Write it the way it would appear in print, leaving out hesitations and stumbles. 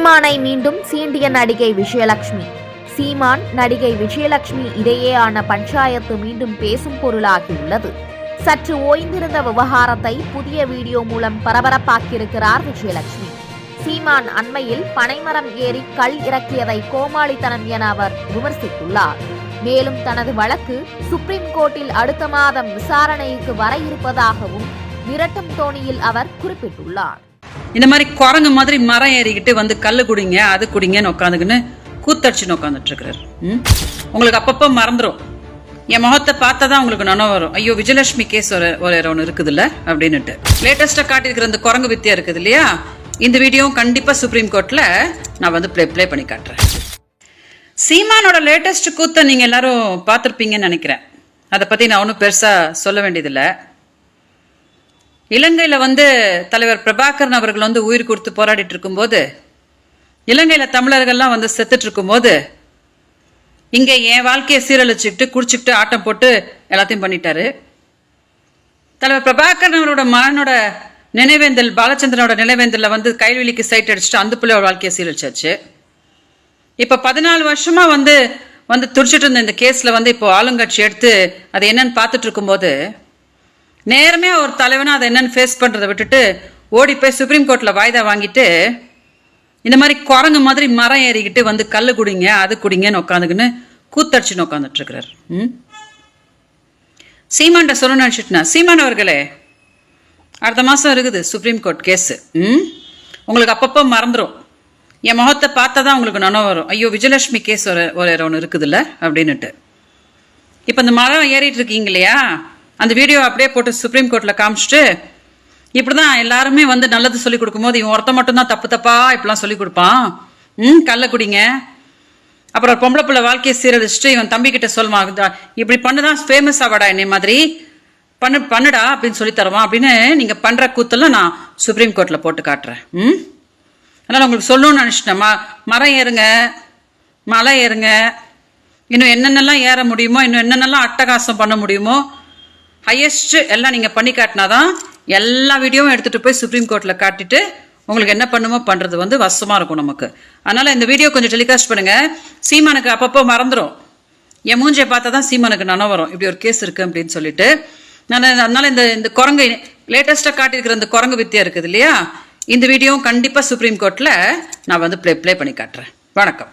சீமானை மீண்டும் சீண்டிய நடிகை விஜயலட்சுமி. சீமான் நடிகை விஜயலட்சுமி இடையேயான பஞ்சாயத்து மீண்டும் பேசும் பொருளாகியுள்ளது. சற்று ஓய்ந்திருந்த விவகாரத்தை புதிய வீடியோ மூலம் பரபரப்பாக்கியிருக்கிறார் விஜயலட்சுமி. சீமான் அண்மையில் பனைமரம் ஏறி கல் இறக்கியதை கோமாளித்தனம் என அவர் விமர்சித்துள்ளார். மேலும் தனது வழக்கு சுப்ரீம் கோர்ட்டில் அடுத்த மாதம் விசாரணைக்கு வர இருப்பதாகவும் மிரட்டும் தோணியில் அவர் குறிப்பிட்டுள்ளார். இந்த மாதிரி குரங்கு மாதிரி மரம் ஏறிக்கிட்டு வந்து கல்லு குடிங்க அது குடிங்கன்னு உட்காந்துக்குன்னு கூத்தடிச்சுன்னு உட்காந்துட்டு இருக்கிறார். உங்களுக்கு அப்பப்போ மறந்துடும். என் முகத்தை பார்த்தா தான் உங்களுக்கு நினைவு வரும், ஐயோ விஜயலட்சுமி கேஸ் ஒன்று இருக்குதுல்ல அப்படின்னுட்டு. லேட்டஸ்டா காட்டியிருக்கிற இந்த குரங்கு வித்தியா இருக்குது இல்லையா, இந்த வீடியோவும் கண்டிப்பா சுப்ரீம் கோர்ட்ல நான் வந்து ப்ளே பண்ணி காட்டுறேன். சீமானோட லேட்டஸ்ட் கூத்தை நீங்க எல்லாரும் பார்த்துருப்பீங்கன்னு நினைக்கிறேன். அதை பத்தி நான் ஒன்றும் பெருசா சொல்ல வேண்டியதில்லை. இலங்கையில வந்து தலைவர் பிரபாகரன் அவர்கள் வந்து உயிர் கொடுத்து போராடிட்டு இருக்கும்போது, இலங்கையில தமிழர்கள்லாம் வந்து செத்துட்டு இருக்கும்போது, இங்க என் வாழ்க்கையை சீரழிச்சுக்கிட்டு குடிச்சுக்கிட்டு ஆட்டம் போட்டு எல்லாத்தையும் பண்ணிட்டாரு. தலைவர் பிரபாகரன் அவரோட மகனோட நினைவேந்தல், பாலச்சந்திரனோட நினைவேந்தல்ல வந்து கைவெளிக்கு சைட் அடிச்சுட்டு அந்த பிள்ளை வாழ்க்கையை சீரழிச்சாச்சு. இப்ப 14 வருஷமா வந்து துடிச்சிட்டு இருந்த இந்த கேஸ்ல வந்து இப்போ ஆளுங்கட்சி எடுத்து அது என்னன்னு பார்த்துட்டு இருக்கும்போது, நேரமே ஒரு தலைவனா அதை என்னன்னு ஃபேஸ் பண்றதை விட்டுட்டு ஓடி போய் சுப்ரீம் கோர்ட்ல வாய்தா வாங்கிட்டு இந்த மாதிரி குரங்கு மாதிரி மரம் ஏறிக்கிட்டு வந்து கல்லு குடிங்க அது குடிங்கன்னு உட்காந்துக்குன்னு கூத்தடிச்சுன்னு உட்காந்துட்டு இருக்கிறார். சீமான்ட்ட சொல்லணும்னு நினைச்சிட்டுனா, சீமான் அவர்களே, அடுத்த மாசம் இருக்குது சுப்ரீம் கோர்ட் கேஸ். உங்களுக்கு அப்பப்போ மறந்துடும். என் முகத்தை பார்த்தா தான் உங்களுக்கு நினைவு வரும், ஐயோ விஜயலட்சுமி கேஸ் ஒன்று இருக்குதுல்ல அப்படின்னுட்டு. இப்போ இந்த மரம் ஏறிட்டு இருக்கீங்க இல்லையா, அந்த வீடியோ அப்படியே போட்டு சுப்ரீம் கோர்ட்ல காமிச்சிட்டு, இப்படிதான் எல்லாருமே வந்து நல்லது சொல்லி கொடுக்கும்போது இவன் ஒருத்த மட்டும் தான் தப்பா இப்படிலாம் சொல்லி கொடுப்பான், கள்ள குடிங்க, அப்புறம் பொம்பளை பிள்ளை வாழ்க்கையை சீரழிச்சுட்டு இவன் தம்பி கிட்ட சொல்லுவான், இப்படி பண்ணுதான் ஃபேமஸ் ஆவாடா என்னை மாதிரி பண்ணுடா அப்படின்னு சொல்லி தருவான் அப்படின்னு நீங்க பண்ற கூத்தெல்லாம் நான் சுப்ரீம் கோர்ட்ல போட்டு காட்டுறேன். அதனால உங்களுக்கு சொல்லணும்னு நினைச்சிட்டேன், மரம் ஏறுங்க, மலை ஏறுங்க, இன்னும் என்னென்னலாம் ஏற முடியுமோ, இன்னும் என்னென்னலாம் அட்டகாசம் பண்ண முடியுமோ ஹையஸ்ட் எல்லாம் நீங்க பண்ணி காட்டினாதான் எல்லா வீடியோவும் எடுத்துட்டு போய் சுப்ரீம் கோர்ட்ல காட்டிட்டு உங்களுக்கு என்ன பண்ணுமோ பண்றது வந்து வசமா இருக்கும் நமக்கு. அதனால இந்த வீடியோ கொஞ்சம் டெலிகாஸ்ட் பண்ணுங்க. சீமானுக்கு அப்பப்போ மறந்துடும். என் மூஞ்சியை பார்த்தா தான் சீமானுக்கு நினைவு வரும், இப்படி ஒரு கேஸ் இருக்கு அப்படின்னு சொல்லிட்டு. அதனால இந்த குரங்கு லேட்டஸ்டா காட்டியிருக்கிற இந்த குரங்கு வித்தியா இருக்குது இல்லையா, இந்த வீடியோவும் கண்டிப்பா சுப்ரீம் கோர்ட்ல நான் வந்து ப்ளே பண்ணி காட்டுறேன். வணக்கம்.